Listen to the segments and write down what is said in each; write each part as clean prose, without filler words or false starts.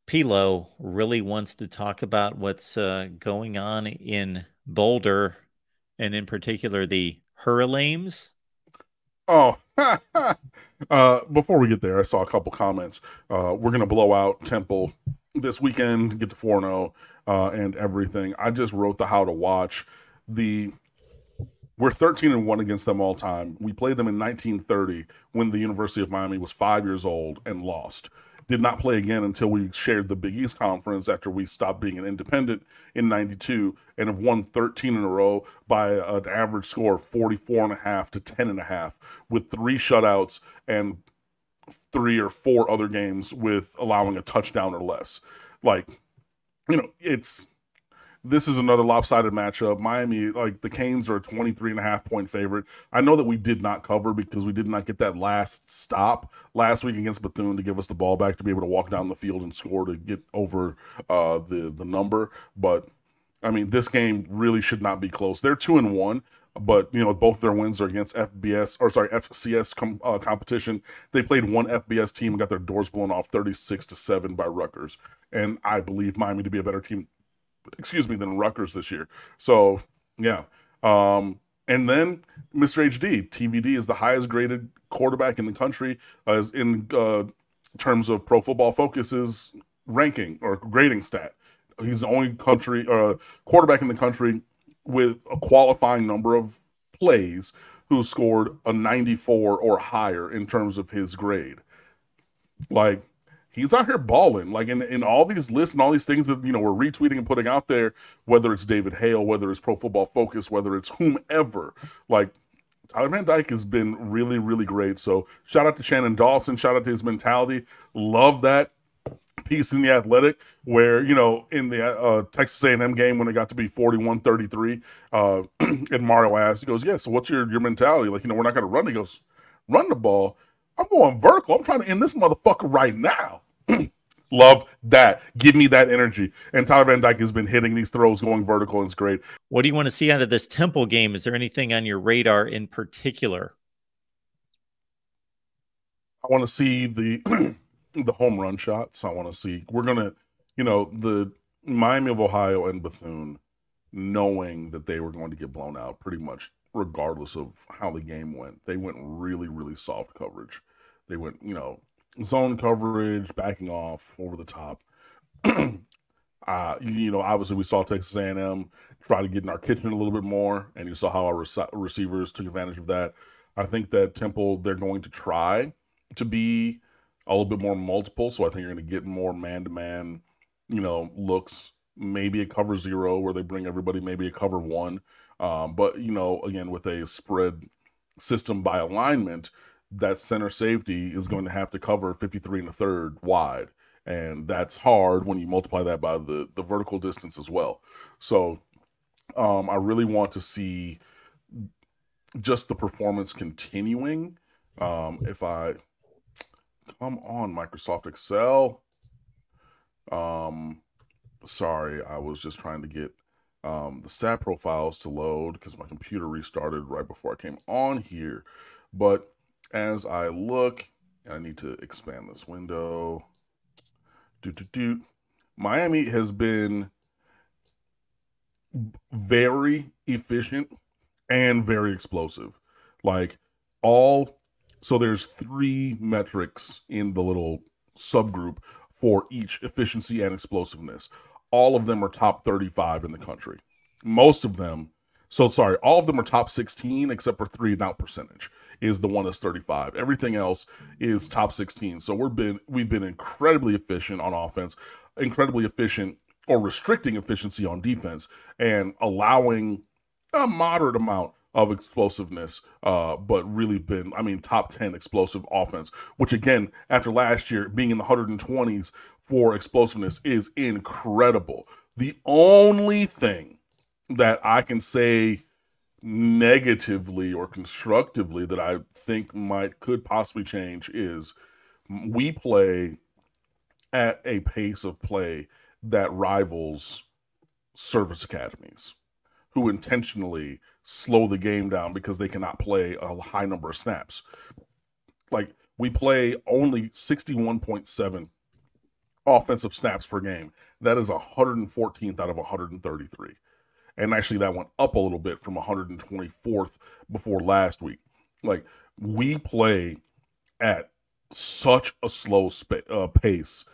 Pilo really wants to talk about what's going on in Boulder, and in particular the Hurlames. Oh, before we get there, I saw a couple comments. We're gonna blow out Temple this weekend, get to 4-0, and everything. I just wrote the how to watch. The We're 13-1 against them all time. We played them in 1930 when the University of Miami was 5 years old and lost. Did not play again until we shared the Big East Conference after we stopped being an independent in 92 and have won 13 in a row by an average score of 44.5 to 10.5 with 3 shutouts and 3 or 4 other games with allowing a touchdown or less. Like, it's this is another lopsided matchup. Miami, like the Canes are a 23.5 point favorite. I know that we did not cover because we did not get that last stop last week against Bethune to give us the ball back to be able to walk down the field and score to get over the number. But I mean, this game really should not be close. They're 2-1, but both their wins are against FCS competition. They played one FBS team and got their doors blown off 36-7 by Rutgers, and I believe Miami to be a better team, than Rutgers this year. So yeah. And then Mr. HD, TVD is the highest graded quarterback in the country as in terms of Pro Football Focus's ranking or grading stat. He's the only quarterback in the country with a qualifying number of plays who scored a 94 or higher in terms of his grade. Like, he's out here balling. Like in all these lists and all these things that we're retweeting and putting out there, whether it's David Hale, whether it's Pro Football Focus, whether it's whomever, like Tyler Van Dyke has been really, really great. So shout out to Shannon Dawson, shout out to his mentality. Love that piece in the Athletic where in the Texas A&M game when it got to be 41-33, and Mario asked, he goes, yeah, so what's your mentality? Like, we're not going to run. He goes, run the ball. I'm going vertical. I'm trying to end this motherfucker right now. Love that. Give me that energy. And Tyler Van Dyke has been hitting these throws going vertical, and it's great. What do you want to see out of this Temple game? Is there anything on your radar in particular? I want to see the the home run shots. I want to see. We're gonna, the Miami of Ohio and Bethune, knowing that they were going to get blown out pretty much regardless of how the game went. They went really, really soft coverage. They went, zone coverage, backing off, over the top. Obviously we saw Texas A&M try to get in our kitchen a little bit more, and you saw how our receivers took advantage of that. I think that Temple, they're going to try to be a little bit more multiple, so I think you're going to get more man-to-man, looks, maybe a cover zero where they bring everybody, maybe a cover one. But, again, with a spread system by alignment, that center safety is going to have to cover 53 1/3 wide. And that's hard when you multiply that by the vertical distance as well. So I really want to see just the performance continuing. If I come on Microsoft Excel, sorry, I was just trying to get the stat profiles to load because my computer restarted right before I came on here. But as I look, I need to expand this window. Miami has been very efficient and very explosive. Like so there's 3 metrics in the little subgroup for each efficiency and explosiveness. All of them are top 35 in the country. Most of them, all of them are top 16 except for 3-and-out percentage is the one that's 35. Everything else is top 16. So we've been incredibly efficient on offense, incredibly efficient or restricting efficiency on defense, and allowing a moderate amount of explosiveness, but really been, top 10 explosive offense, which again, after last year being in the 120s for explosiveness is incredible. The only thing that I can say negatively or constructively that I think could possibly change is we play at a pace of play that rivals service academies who intentionally slow the game down because they cannot play a high number of snaps. Like, we play only 61.7 offensive snaps per game. That is 114th out of 133. And actually, that went up a little bit from 124th before last week. Like, we play at such a slow pace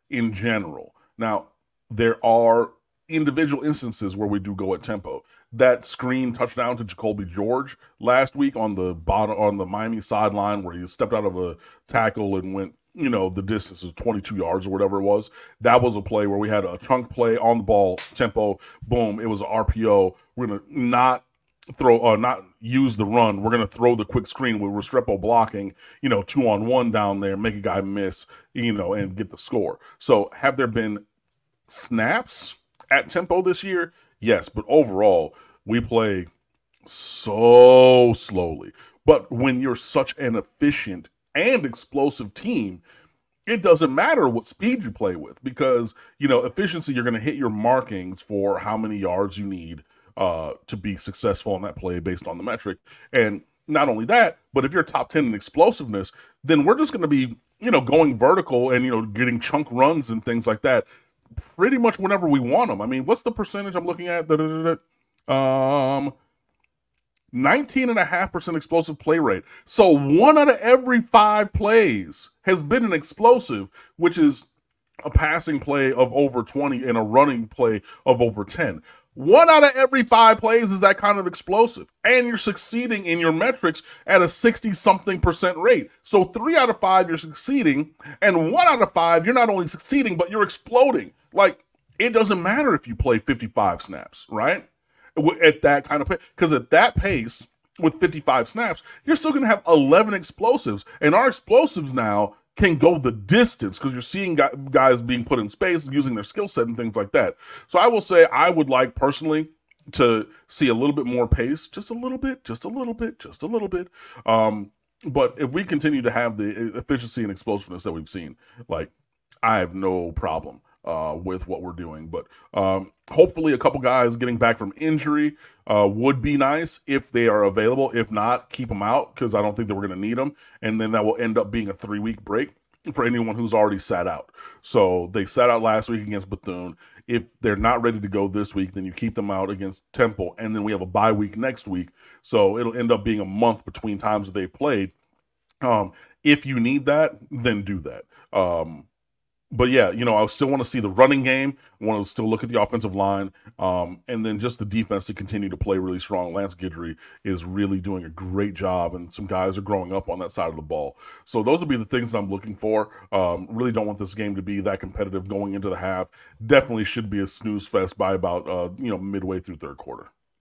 in general. Now, there are individual instances where we do go at tempo. That screen touchdown to Jacoby George last week on the bottom on the Miami sideline, where he stepped out of a tackle and went, the distance of 22 yards or whatever it was. That was a play where we had a chunk play on the ball, tempo, boom. It was an RPO. We're gonna not use the run. We're gonna throw the quick screen with Restrepo blocking, 2-on-1 down there, make a guy miss, and get the score. So have there been snaps at tempo this year? Yes, but overall, we play so slowly. But when you're such an efficient and explosive team, it doesn't matter what speed you play with, because, efficiency, you're going to hit your markings for how many yards you need to be successful on that play based on the metric. And not only that, but if you're top 10 in explosiveness, then we're just going to be, going vertical and, getting chunk runs and things like that pretty much whenever we want them. I mean, what's the percentage I'm looking at? 19.5% explosive play rate. So 1 out of every 5 plays has been an explosive, which is a passing play of over 20 and a running play of over 10. 1 out of every 5 plays is that kind of explosive. And you're succeeding in your metrics at a 60-something% rate. So 3 out of 5, you're succeeding. And 1 out of 5, you're not only succeeding, but you're exploding. Like, it doesn't matter if you play 55 snaps, right? At that kind of pace. Because at that pace, with 55 snaps, you're still going to have 11 explosives. And our explosives now can go the distance, because you're seeing guys being put in space, using their skill set and things like that. So I will say I would like, personally, to see a little bit more pace, just a little bit. But if we continue to have the efficiency and explosiveness that we've seen, like, I have no problem with what we're doing. But hopefully a couple guys getting back from injury would be nice if they are available. If not, keep them out, because I don't think that we're going to need them. And then that will end up being a 3-week break for anyone who's already sat out. So they sat out last week against Bethune. If they're not ready to go this week, then you keep them out against Temple. And then we have a bye week next week. So it'll end up being a month between times that they've played. If you need that, then do that. But yeah, I still want to see the running game. I want to still look at the offensive line, and then just the defense to continue to play really strong. Lance Guidry is really doing a great job, and some guys are growing up on that side of the ball. So those would be the things that I'm looking for. Really don't want this game to be that competitive going into the half. Definitely should be a snooze fest by about midway through third quarter.